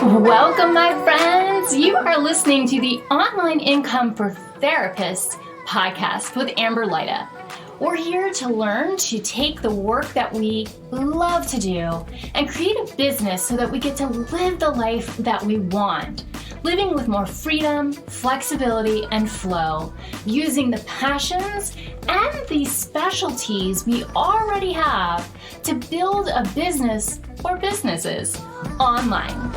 Welcome, my friends. You are listening to the Online Income for Therapists podcast with Amber Lyda. We're here to learn to take the work that we love to do and create a business so that we get to live the life that we want. Living with more freedom, flexibility, and flow, using the passions and the specialties we already have to build a business or businesses online.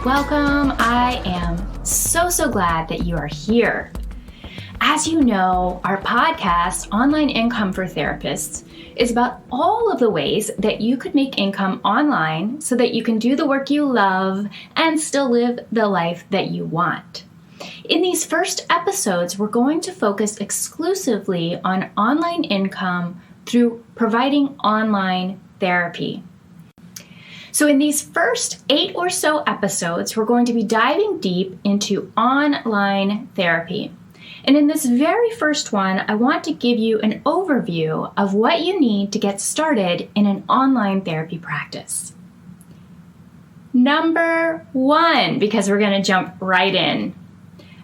Welcome. I am so glad that you are here. As you know, our podcast, Online Income for Therapists, is about all of the ways that you could make income online so that you can do the work you love and still live the life that you want. In these first episodes, we're going to focus exclusively on online income through providing online therapy. So in these first 8 or so episodes, we're going to be diving deep into online therapy. And in this very first one, I want to give you an overview of what you need to get started in an online therapy practice. Number 1, because we're going to jump right in,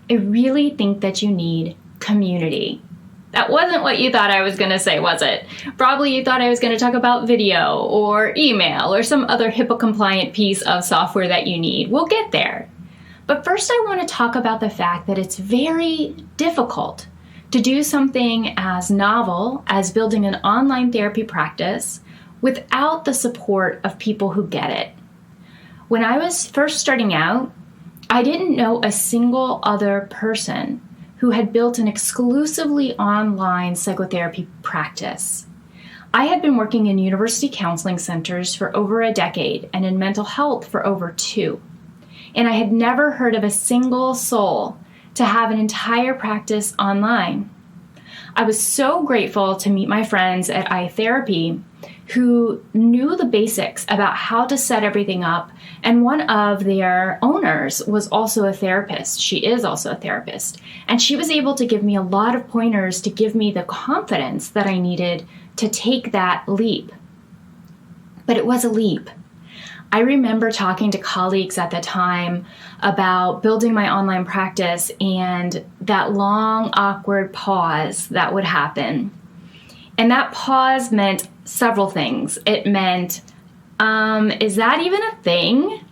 I really think that you need community. That wasn't what you thought I was going to say, was it? Probably you thought I was going to talk about video or email or some other HIPAA-compliant piece of software that you need. We'll get there. But first I want to talk about the fact that it's very difficult to do something as novel as building an online therapy practice without the support of people who get it. When I was first starting out, I didn't know a single other person who had built an exclusively online psychotherapy practice. I had been working in university counseling centers for over a decade and in mental health for over 2. And I had never heard of a single soul to have an entire practice online. I was so grateful to meet my friends at iTherapy who knew the basics about how to set everything up, and one of their owners was also a therapist. She is also a therapist, and she was able to give me a lot of pointers to give me the confidence that I needed to take that leap. But it was a leap. I remember talking to colleagues at the time about building my online practice and that long, awkward pause that would happen. And that pause meant several things. It meant, is that even a thing?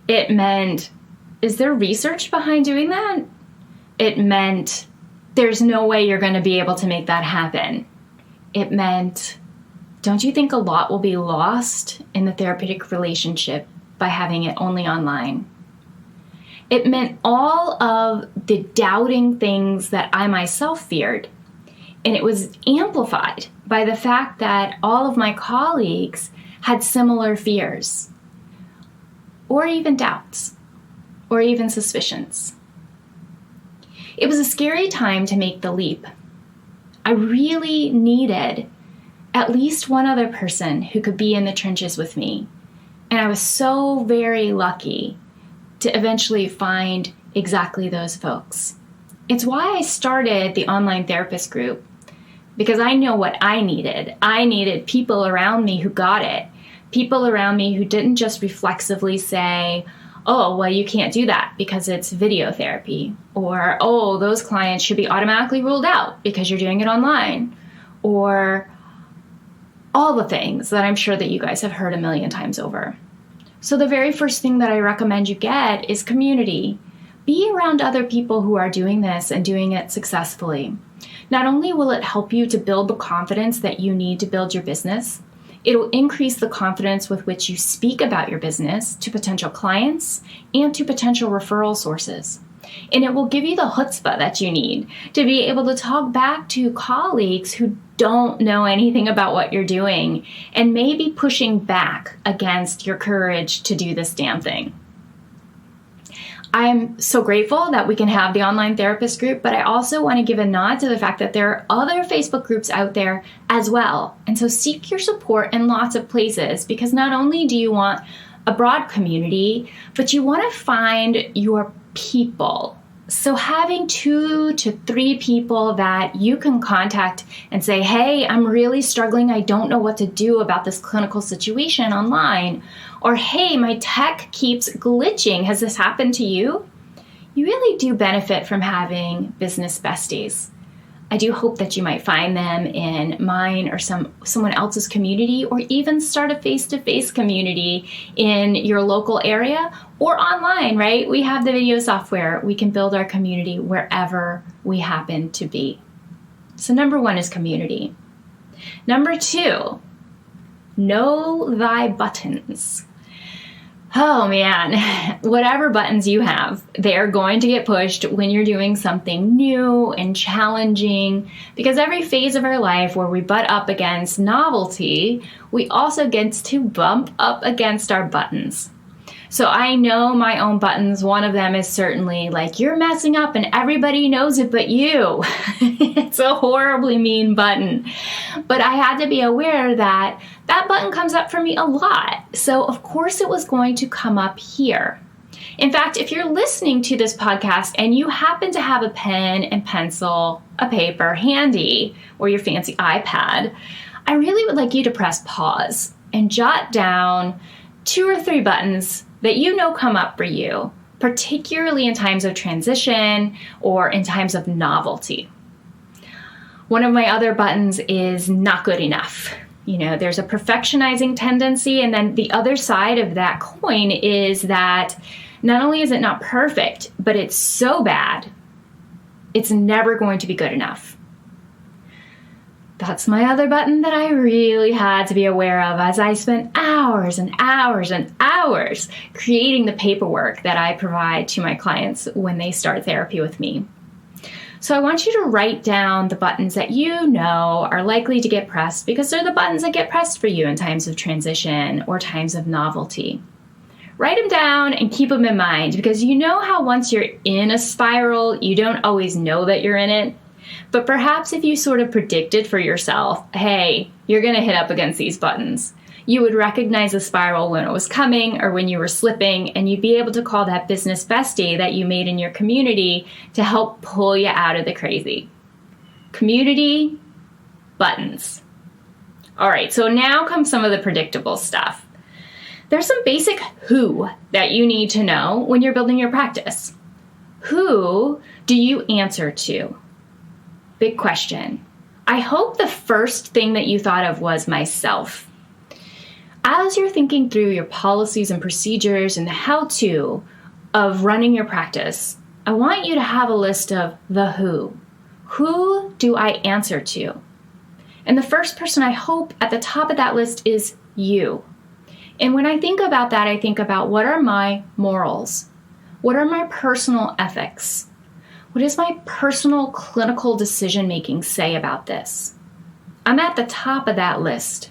It meant, is there research behind doing that? It meant, there's no way you're going to be able to make that happen. It meant, don't you think a lot will be lost in the therapeutic relationship by having it only online? It meant all of the doubting things that I myself feared. And it was amplified by the fact that all of my colleagues had similar fears, or even doubts, or even suspicions. It was a scary time to make the leap. I really needed at least one other person who could be in the trenches with me. And I was so very lucky to eventually find exactly those folks. It's why I started the online therapist group, because I know what I needed. I needed people around me who got it. People around me who didn't just reflexively say, oh, well, you can't do that because it's video therapy. Or, oh, those clients should be automatically ruled out because you're doing it online. Or all the things that I'm sure that you guys have heard a million times over. So the very first thing that I recommend you get is community. Be around other people who are doing this and doing it successfully. Not only will it help you to build the confidence that you need to build your business, it'll increase the confidence with which you speak about your business to potential clients and to potential referral sources. And it will give you the chutzpah that you need to be able to talk back to colleagues who don't know anything about what you're doing and maybe pushing back against your courage to do this damn thing. I'm so grateful that we can have the online therapist group, but I also want to give a nod to the fact that there are other Facebook groups out there as well. And so seek your support in lots of places, because not only do you want a broad community, but you want to find your people. So having 2 to 3 people that you can contact and say, hey, I'm really struggling. I don't know what to do about this clinical situation online. Or, hey, my tech keeps glitching. Has this happened to you? You really do benefit from having business besties. I do hope that you might find them in mine or someone else's community, or even start a face-to-face community in your local area or online, right? We have the video software. We can build our community wherever we happen to be. So number 1 is community. Number 2, know thy buttons. Oh man, whatever buttons you have, they're going to get pushed when you're doing something new and challenging, because every phase of our life where we butt up against novelty, we also get to bump up against our buttons. So I know my own buttons. One of them is certainly like, you're messing up and everybody knows it but you. It's a horribly mean button. But I had to be aware that that button comes up for me a lot. So of course it was going to come up here. In fact, if you're listening to this podcast and you happen to have a pen and pencil, a paper handy, or your fancy iPad, I really would like you to press pause and jot down 2 or 3 buttons that you know come up for you, particularly in times of transition or in times of novelty. One of my other buttons is not good enough. You know, there's a perfectionizing tendency, and then the other side of that coin is that not only is it not perfect, but it's so bad, it's never going to be good enough. That's my other button that I really had to be aware of as I spent hours and hours and hours creating the paperwork that I provide to my clients when they start therapy with me. So I want you to write down the buttons that you know are likely to get pressed, because they're the buttons that get pressed for you in times of transition or times of novelty. Write them down and keep them in mind, because you know how once you're in a spiral, you don't always know that you're in it. But perhaps if you sort of predicted for yourself, hey, you're going to hit up against these buttons, you would recognize the spiral when it was coming or when you were slipping, and you'd be able to call that business bestie that you made in your community to help pull you out of the crazy. Community, buttons. All right, so now comes some of the predictable stuff. There's some basic who that you need to know when you're building your practice. Who do you answer to? Big question. I hope the first thing that you thought of was myself. As you're thinking through your policies and procedures and the how-to of running your practice, I want you to have a list of the who. Who do I answer to? And the first person I hope at the top of that list is you. And when I think about that, I think about, what are my morals? What are my personal ethics? What does my personal clinical decision-making say about this? I'm at the top of that list.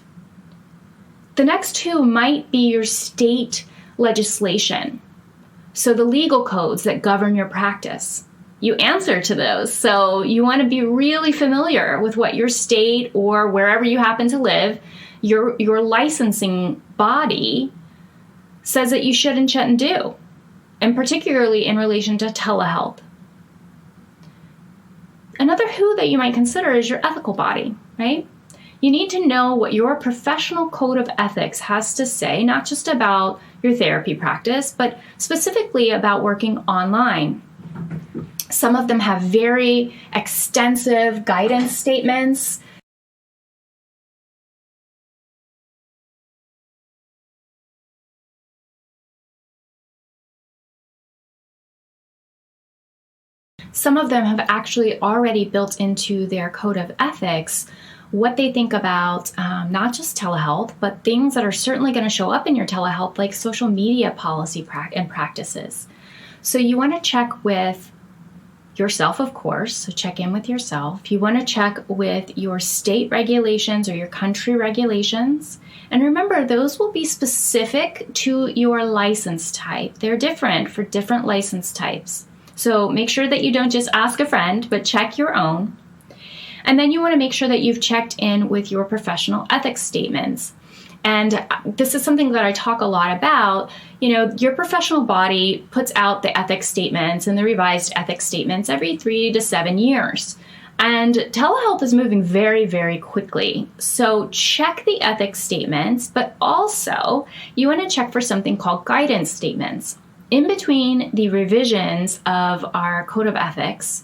The next 2 might be your state legislation. So the legal codes that govern your practice. You answer to those. So you want to be really familiar with what your state, or wherever you happen to live, your licensing body says that you should and shouldn't do. And particularly in relation to telehealth. Another who that you might consider is your ethical body, right? You need to know what your professional code of ethics has to say, not just about your therapy practice, but specifically about working online. Some of them have very extensive guidance statements. Some of them have actually already built into their code of ethics what they think about not just telehealth, but things that are certainly going to show up in your telehealth, like social media policy and practices. So you want to check with yourself, of course, so check in with yourself. You want to check with your state regulations or your country regulations. And remember, those will be specific to your license type. They're different for different license types. So make sure that you don't just ask a friend, but check your own. And then you want to make sure that you've checked in with your professional ethics statements. And this is something that I talk a lot about. Your professional body puts out the ethics statements and the revised ethics statements every 3 to 7 years. And telehealth is moving very, very quickly. So check the ethics statements, but also you want to check for something called guidance statements. In between the revisions of our code of ethics,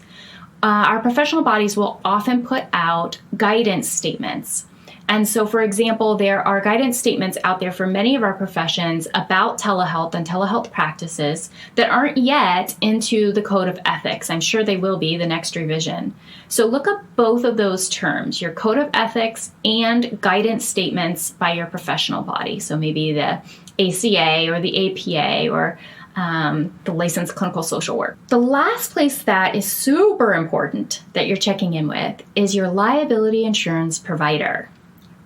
our professional bodies will often put out guidance statements. And so, for example, there are guidance statements out there for many of our professions about telehealth and telehealth practices that aren't yet into the code of ethics. I'm sure they will be the next revision. So look up both of those terms, your code of ethics and guidance statements by your professional body. So maybe the ACA or the APA or the licensed clinical social work. The last place that is super important that you're checking in with is your liability insurance provider.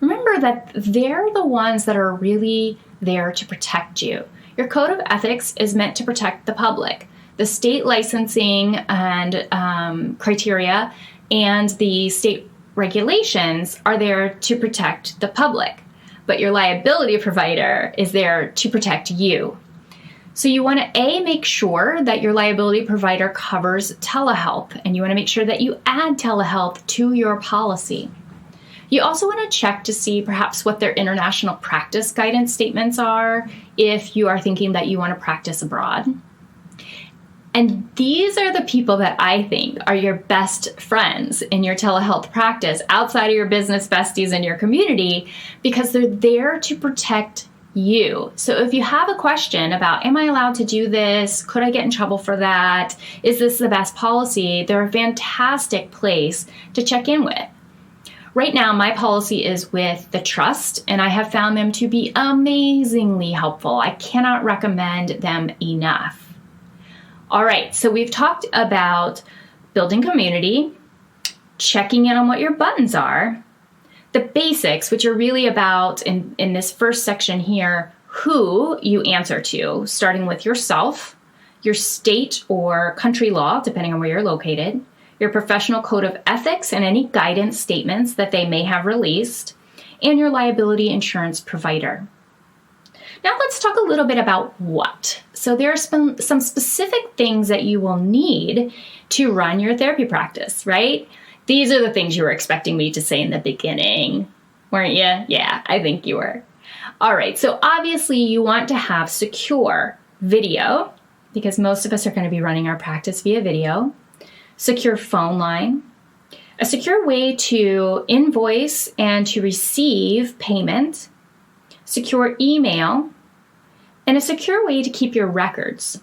Remember that they're the ones that are really there to protect you. Your code of ethics is meant to protect the public. The state licensing and criteria and the state regulations are there to protect the public, but your liability provider is there to protect you. So you want to make sure that your liability provider covers telehealth, and you want to make sure that you add telehealth to your policy. You also want to check to see perhaps what their international practice guidance statements are if you are thinking that you want to practice abroad. And these are the people that I think are your best friends in your telehealth practice outside of your business besties and your community, because they're there to protect you. So if you have a question about, am I allowed to do this? Could I get in trouble for that? Is this the best policy? They're a fantastic place to check in with. Right now, my policy is with the trust, and I have found them to be amazingly helpful. I cannot recommend them enough. All right, so we've talked about building community, checking in on what your buttons are, the basics, which are really about, in this first section here, who you answer to, starting with yourself, your state or country law, depending on where you're located, your professional code of ethics and any guidance statements that they may have released, and your liability insurance provider. Now let's talk a little bit about what. So there are some specific things that you will need to run your therapy practice, right? These are the things you were expecting me to say in the beginning, weren't you? Yeah, I think you were. All right, so obviously you want to have secure video, because most of us are going to be running our practice via video, secure phone line, a secure way to invoice and to receive payment, secure email, and a secure way to keep your records.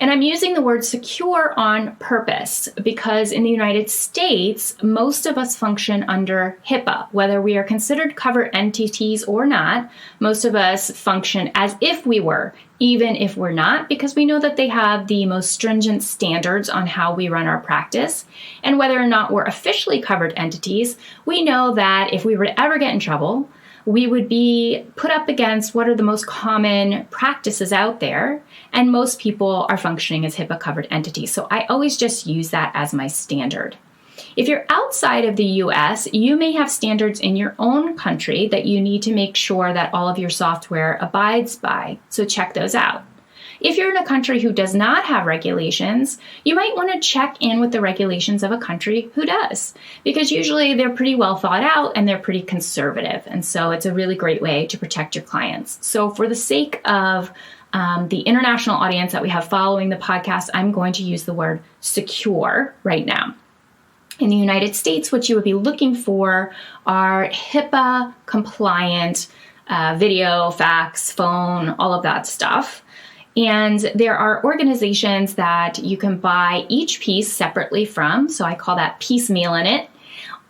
And I'm using the word secure on purpose because in the United States, most of us function under HIPAA. Whether we are considered covered entities or not, most of us function as if we were, even if we're not, because we know that they have the most stringent standards on how we run our practice. And whether or not we're officially covered entities, we know that if we were to ever get in trouble, we would be put up against what are the most common practices out there, and most people are functioning as HIPAA-covered entities. So I always just use that as my standard. If you're outside of the US, you may have standards in your own country that you need to make sure that all of your software abides by, so check those out. If you're in a country who does not have regulations, you might want to check in with the regulations of a country who does, because usually they're pretty well thought out and they're pretty conservative. And so it's a really great way to protect your clients. So for the sake of the international audience that we have following the podcast, I'm going to use the word secure right now. In the United States, what you would be looking for are HIPAA compliant video, fax, phone, all of that stuff. And there are organizations that you can buy each piece separately from, so I call that piecemeal in it,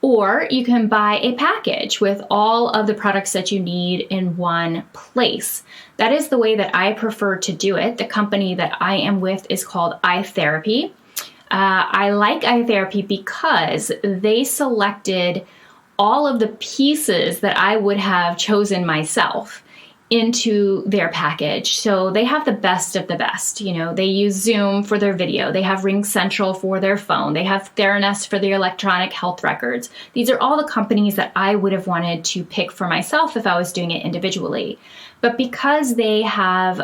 or you can buy a package with all of the products that you need in one place. That is the way that I prefer to do it. The company that I am with is called iTherapy. I like iTherapy because they selected all of the pieces that I would have chosen myself into their package. So they have the best of the best. You know, they use Zoom for their video. They have RingCentral for their phone. They have Theranos for their electronic health records. These are all the companies that I would have wanted to pick for myself if I was doing it individually. But because they have,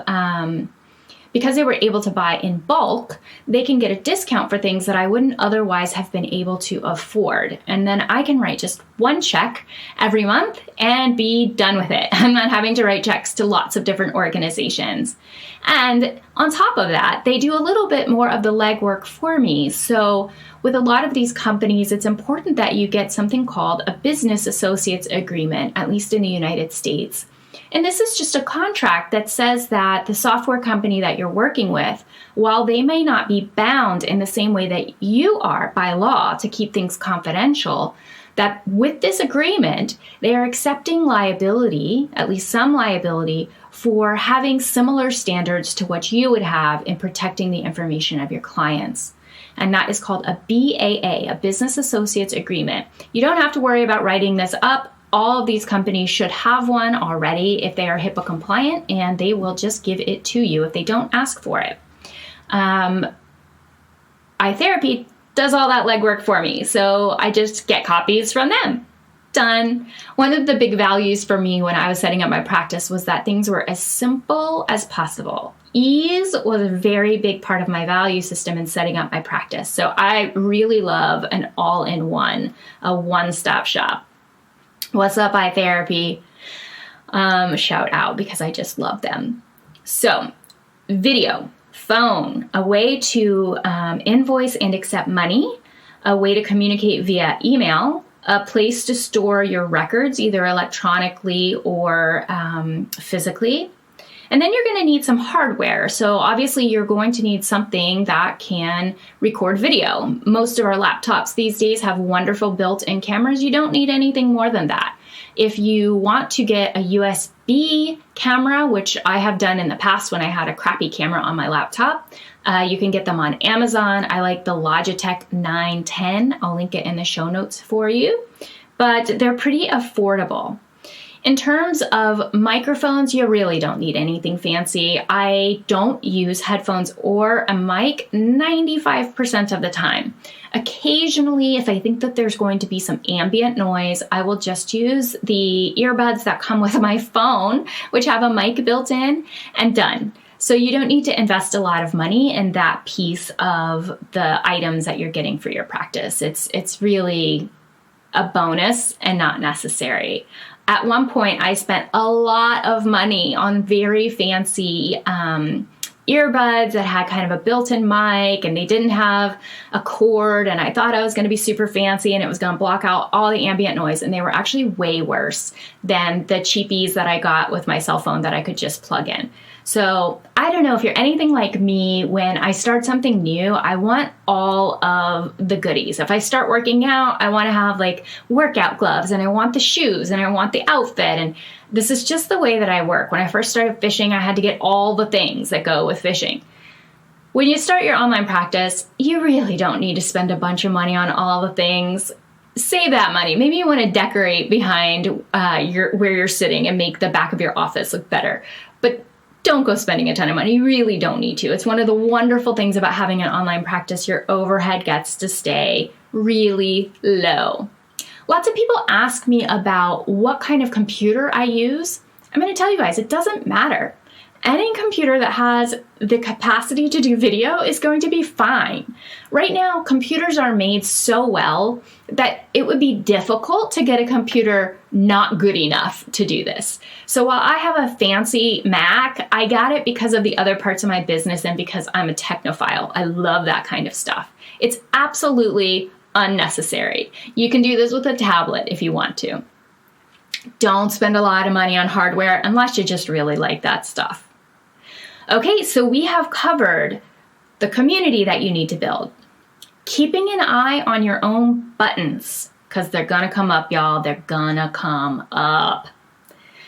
because they were able to buy in bulk, they can get a discount for things that I wouldn't otherwise have been able to afford. And then I can write just one check every month and be done with it. I'm not having to write checks to lots of different organizations. And on top of that, they do a little bit more of the legwork for me. So with a lot of these companies, it's important that you get something called a business associates agreement, at least in the United States. And this is just a contract that says that the software company that you're working with, while they may not be bound in the same way that you are by law to keep things confidential, that with this agreement, they are accepting liability, at least some liability, for having similar standards to what you would have in protecting the information of your clients. And that is called a BAA, a Business Associates Agreement. You don't have to worry about writing this up. All of these companies should have one already if they are HIPAA compliant, and they will just give it to you if they don't ask for it. iTherapy does all that legwork for me, so I just get copies from them. Done. One of the big values for me when I was setting up my practice was that things were as simple as possible. Ease was a very big part of my value system in setting up my practice. So I really love an all-in-one, a one-stop shop. What's up, iTherapy? Shout out because I just love them. So, video, phone, a way to invoice and accept money, a way to communicate via email, a place to store your records, either electronically or physically. And then you're going to need some hardware. So obviously you're going to need something that can record video. Most of our laptops these days have wonderful built-in cameras. You don't need anything more than that. If you want to get a USB camera, which I have done in the past when I had a crappy camera on my laptop, you can get them on Amazon. I like the Logitech 910. I'll link it in the show notes for you. But they're pretty affordable. In terms of microphones, you really don't need anything fancy. I don't use headphones or a mic 95% of the time. Occasionally, if I think that there's going to be some ambient noise, I will just use the earbuds that come with my phone, which have a mic built in, and done. So you don't need to invest a lot of money in that piece of the items that you're getting for your practice. It's really a bonus and not necessary. At one point, I spent a lot of money on very fancy earbuds that had kind of a built-in mic, and they didn't have a cord, and I thought I was going to be super fancy and it was going to block out all the ambient noise, and they were actually way worse than the cheapies that I got with my cell phone that I could just plug in. So I don't know if you're anything like me. When I start something new, I want all of the goodies. If I start working out, I want to have like workout gloves, and I want the shoes, and I want the outfit. And this is just the way that I work. When I first started fishing, I had to get all the things that go with fishing. When you start your online practice, you really don't need to spend a bunch of money on all the things. Save that money. Maybe you want to decorate behind where you're sitting and make the back of your office look better. But don't go spending a ton of money. You really don't need to. It's one of the wonderful things about having an online practice. Your overhead gets to stay really low. Lots of people ask me about what kind of computer I use. I'm going to tell you guys, it doesn't matter. Any computer that has the capacity to do video is going to be fine. Right now, computers are made so well that it would be difficult to get a computer not good enough to do this. So while I have a fancy Mac, I got it because of the other parts of my business and because I'm a technophile. I love that kind of stuff. It's absolutely unnecessary. You can do this with a tablet if you want to. Don't spend a lot of money on hardware unless you just really like that stuff. Okay, so we have covered the community that you need to build. Keeping an eye on your own buttons, because they're gonna come up, y'all. They're gonna come up.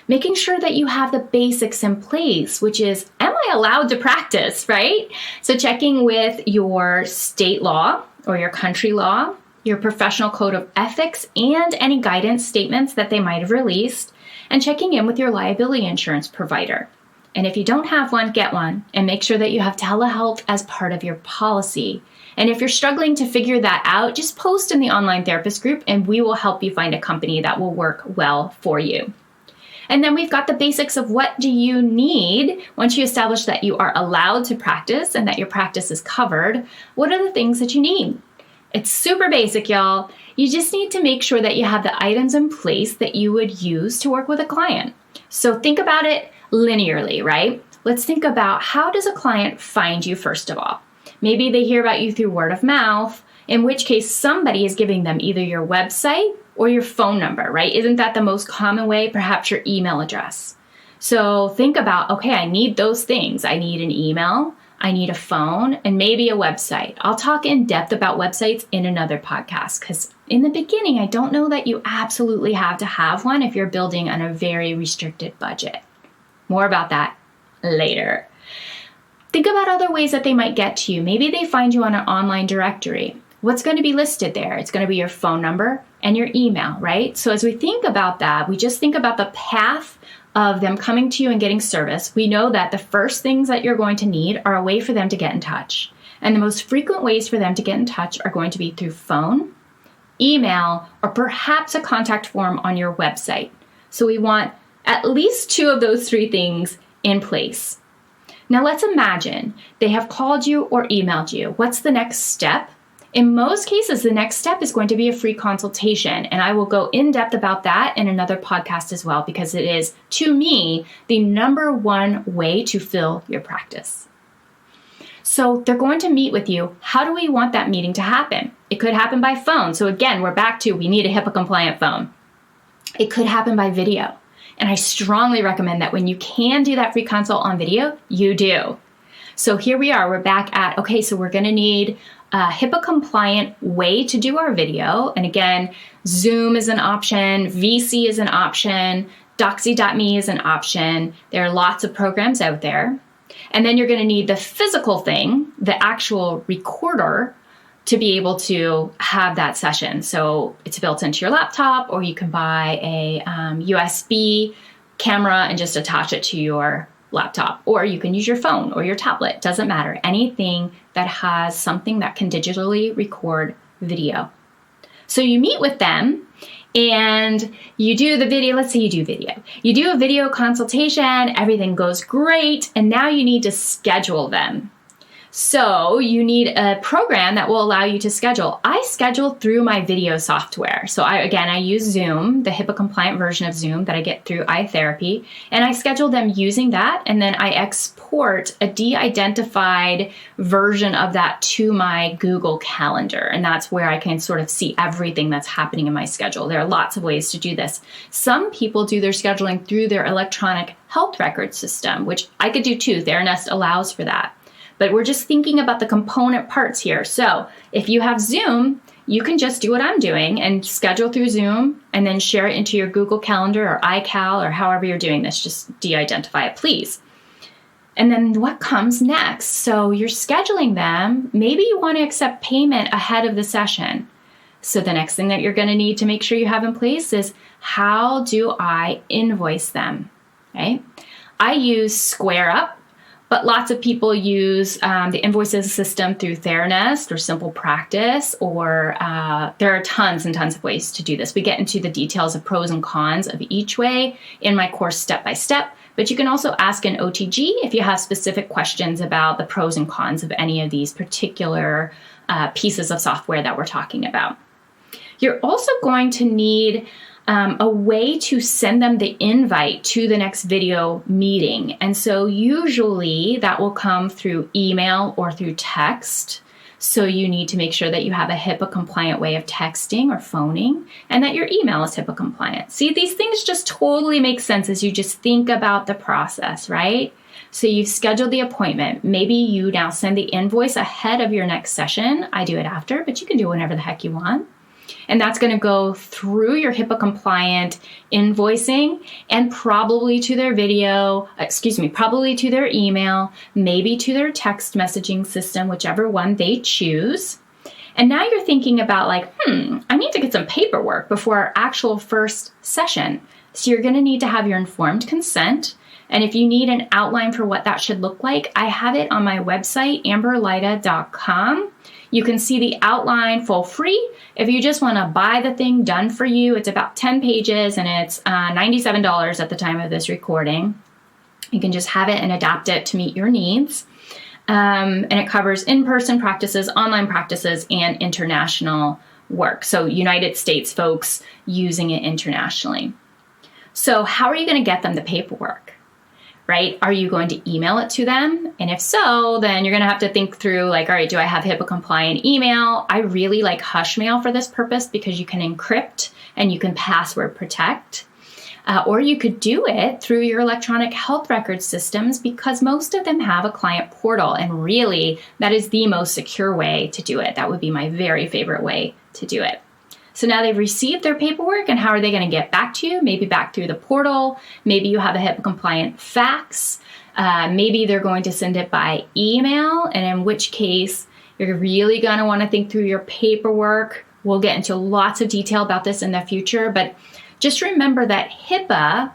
Making sure that you have the basics in place, which is, am I allowed to practice, right? So checking with your state law or your country law, your professional code of ethics, and any guidance statements that they might have released, and checking in with your liability insurance provider. And if you don't have one, get one, and make sure that you have telehealth as part of your policy. And if you're struggling to figure that out, just post in the online therapist group and we will help you find a company that will work well for you. And then we've got the basics of what do you need once you establish that you are allowed to practice and that your practice is covered. What are the things that you need? It's super basic, y'all. You just need to make sure that you have the items in place that you would use to work with a client. So think about it linearly, right? Let's think about, how does a client find you first of all? Maybe they hear about you through word of mouth, in which case somebody is giving them either your website or your phone number, right? Isn't that the most common way? Perhaps your email address. So think about, okay, I need those things. I need an email, I need a phone, and maybe a website. I'll talk in depth about websites in another podcast because in the beginning, I don't know that you absolutely have to have one if you're building on a very restricted budget. More about that later. Think about other ways that they might get to you. Maybe they find you on an online directory. What's going to be listed there? It's going to be your phone number and your email, right? So as we think about that, we just think about the path of them coming to you and getting service. We know that the first things that you're going to need are a way for them to get in touch. And the most frequent ways for them to get in touch are going to be through phone, email, or perhaps a contact form on your website. So we want at least two of those three things in place. Now let's imagine they have called you or emailed you. What's the next step? In most cases, the next step is going to be a free consultation, and I will go in depth about that in another podcast as well, because it is, to me, the number one way to fill your practice. So they're going to meet with you. How do we want that meeting to happen? It could happen by phone. So again, we're back to, we need a HIPAA compliant phone. It could happen by video. And I strongly recommend that when you can do that free consult on video, you do. So here we are, we're back at, okay, so we're gonna need a HIPAA compliant way to do our video. And again, Zoom is an option, VC is an option, Doxy.me is an option. There are lots of programs out there. And then you're gonna need the physical thing, the actual recorder, to be able to have that session. So it's built into your laptop, or you can buy a USB camera and just attach it to your laptop, or you can use your phone or your tablet. Doesn't matter. Anything that has something that can digitally record video. So you meet with them and you do the video. Let's say you do video. You do a video consultation, everything goes great, and now you need to schedule them. So you need a program that will allow you to schedule. I schedule through my video software. So I use Zoom, the HIPAA compliant version of Zoom that I get through iTherapy, and I schedule them using that, and then I export a de-identified version of that to my Google Calendar, and that's where I can sort of see everything that's happening in my schedule. There are lots of ways to do this. Some people do their scheduling through their electronic health record system, which I could do too. Theranest allows for that. But we're just thinking about the component parts here. So if you have Zoom, you can just do what I'm doing and schedule through Zoom and then share it into your Google Calendar or iCal or however you're doing this. Just de-identify it, please. And then what comes next? So you're scheduling them. Maybe you want to accept payment ahead of the session. So the next thing that you're going to need to make sure you have in place is, how do I invoice them? Okay? I use SquareUp. But lots of people use the invoices system through Theranest or Simple Practice, or there are tons and tons of ways to do this. We get into the details of pros and cons of each way in my course step by step, but you can also ask an OTG if you have specific questions about the pros and cons of any of these particular pieces of software that we're talking about. You're also going to need a way to send them the invite to the next video meeting. And so usually that will come through email or through text. So you need to make sure that you have a HIPAA compliant way of texting or phoning, and that your email is HIPAA compliant. See, these things just totally make sense as you just think about the process, right? So you've scheduled the appointment. Maybe you now send the invoice ahead of your next session. I do it after, but you can do it whenever the heck you want. And that's going to go through your HIPAA compliant invoicing and probably to their probably to their email, maybe to their text messaging system, whichever one they choose. And now you're thinking about like, I need to get some paperwork before our actual first session. So you're going to need to have your informed consent. And if you need an outline for what that should look like, I have it on my website, amberlida.com. You can see the outline for free. If you just want to buy the thing done for you, it's about 10 pages and it's $97 at the time of this recording. You can just have it and adapt it to meet your needs. And it covers in-person practices, online practices, and international work. So United States folks using it internationally. So how are you going to get them the paperwork? Right? Are you going to email it to them? And if so, then you're going to have to think through like, all right, do I have HIPAA compliant email? I really like Hushmail for this purpose because you can encrypt and you can password protect. Or you could do it through your electronic health record systems because most of them have a client portal. And really, that is the most secure way to do it. That would be my very favorite way to do it. So now they've received their paperwork, and how are they going to get back to you? Maybe back through the portal. Maybe you have a HIPAA compliant fax. Maybe they're going to send it by email, and in which case you're really going to want to think through your paperwork. We'll get into lots of detail about this in the future, but just remember that HIPAA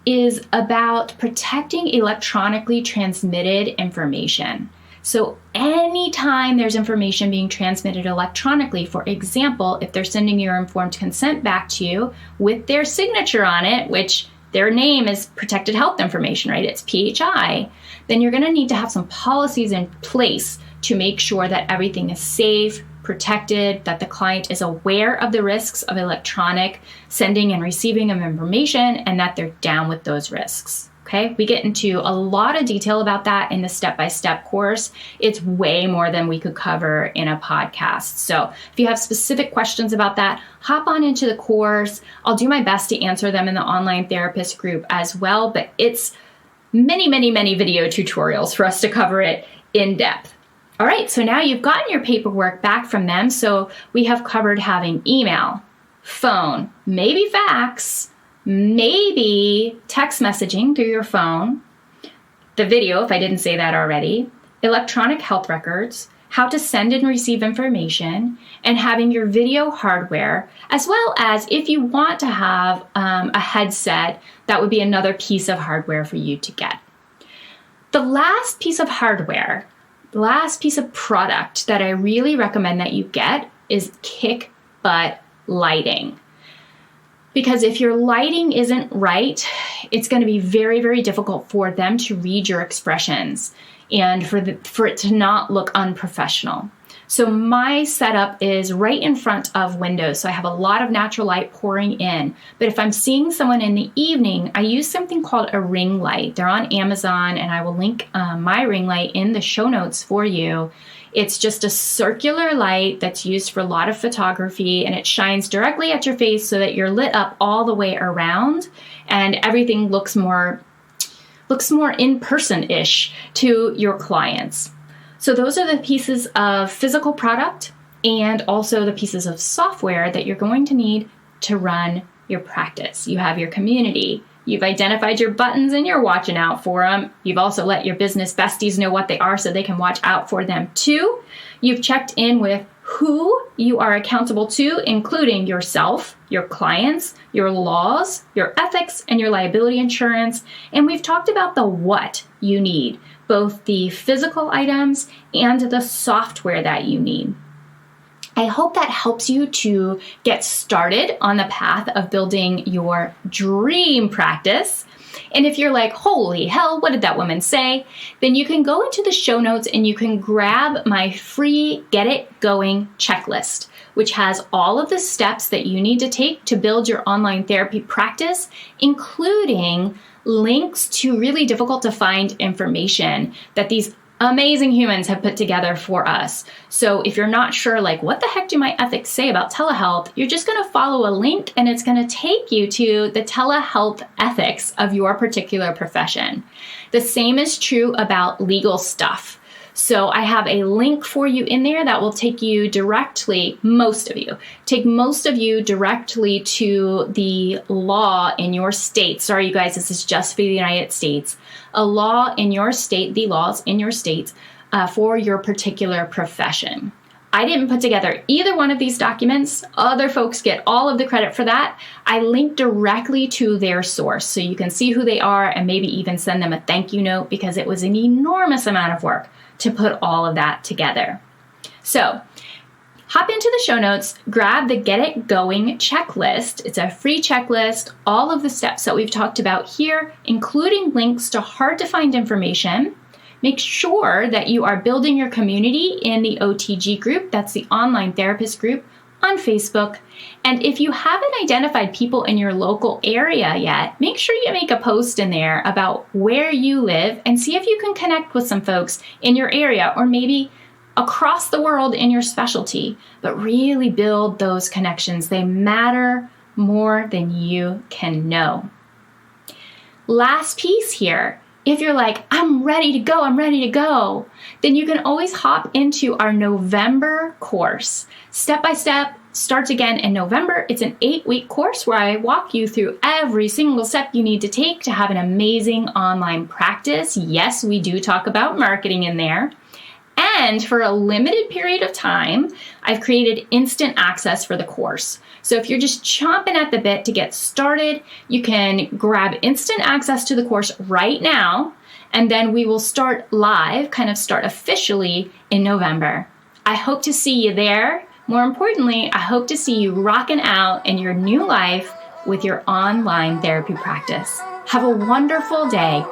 is about protecting electronically transmitted information. So anytime there's information being transmitted electronically, for example, if they're sending your informed consent back to you with their signature on it, which their name is protected health information, right? It's PHI, then you're going to need to have some policies in place to make sure that everything is safe, protected, that the client is aware of the risks of electronic sending and receiving of information, and that they're down with those risks. Okay, we get into a lot of detail about that in the step-by-step course. It's way more than we could cover in a podcast. So if you have specific questions about that, hop on into the course. I'll do my best to answer them in the online therapist group as well, but it's many, many, many video tutorials for us to cover it in depth. All right, so now you've gotten your paperwork back from them. So we have covered having email, phone, maybe fax, maybe text messaging through your phone, the video, if I didn't say that already, electronic health records, how to send and receive information, and having your video hardware, as well as if you want to have a headset, that would be another piece of hardware for you to get. The last piece of hardware, the last piece of product that I really recommend that you get is kick butt lighting. Because if your lighting isn't right, it's going to be very, very difficult for them to read your expressions and for it to not look unprofessional. So my setup is right in front of windows. So I have a lot of natural light pouring in. But if I'm seeing someone in the evening, I use something called a ring light. They're on Amazon, and I will link my ring light in the show notes for you. It's just a circular light that's used for a lot of photography, and it shines directly at your face so that you're lit up all the way around, and everything looks more in-person-ish to your clients. So those are the pieces of physical product and also the pieces of software that you're going to need to run your practice. You have your community. You've identified your buttons and you're watching out for them. You've also let your business besties know what they are so they can watch out for them too. You've checked in with who you are accountable to, including yourself, your clients, your laws, your ethics, and your liability insurance. And we've talked about the what you need, both the physical items and the software that you need. I hope that helps you to get started on the path of building your dream practice. And if you're like, holy hell, what did that woman say? Then you can go into the show notes and you can grab my free Get It Going checklist, which has all of the steps that you need to take to build your online therapy practice, including links to really difficult to find information that these amazing humans have put together for us. So if you're not sure, like, what the heck do my ethics say about telehealth, you're just going to follow a link and it's going to take you to the telehealth ethics of your particular profession. The same is true about legal stuff. So I have a link for you in there that will take you directly, most of you directly to the law in your state. Sorry, you guys, this is just for the United States. A law in your state, the laws in your state for your particular profession. I didn't put together either one of these documents. Other folks get all of the credit for that. I link directly to their source so you can see who they are and maybe even send them a thank you note because it was an enormous amount of work to put all of that together. So hop into the show notes, grab the Get It Going checklist. It's a free checklist, all of the steps that we've talked about here, including links to hard to find information. Make sure that you are building your community in the OTG group, that's the online therapist group on Facebook. And if you haven't identified people in your local area yet, make sure you make a post in there about where you live and see if you can connect with some folks in your area or maybe across the world in your specialty. But really build those connections. They matter more than you can know. Last piece here. If you're like, I'm ready to go, then you can always hop into our November course. Step by step, starts again in November. It's an 8-week course where I walk you through every single step you need to take to have an amazing online practice. Yes, we do talk about marketing in there. And for a limited period of time, I've created instant access for the course. So if you're just chomping at the bit to get started, you can grab instant access to the course right now, and then we will start live, start officially in November. I hope to see you there. More importantly, I hope to see you rocking out in your new life with your online therapy practice. Have a wonderful day.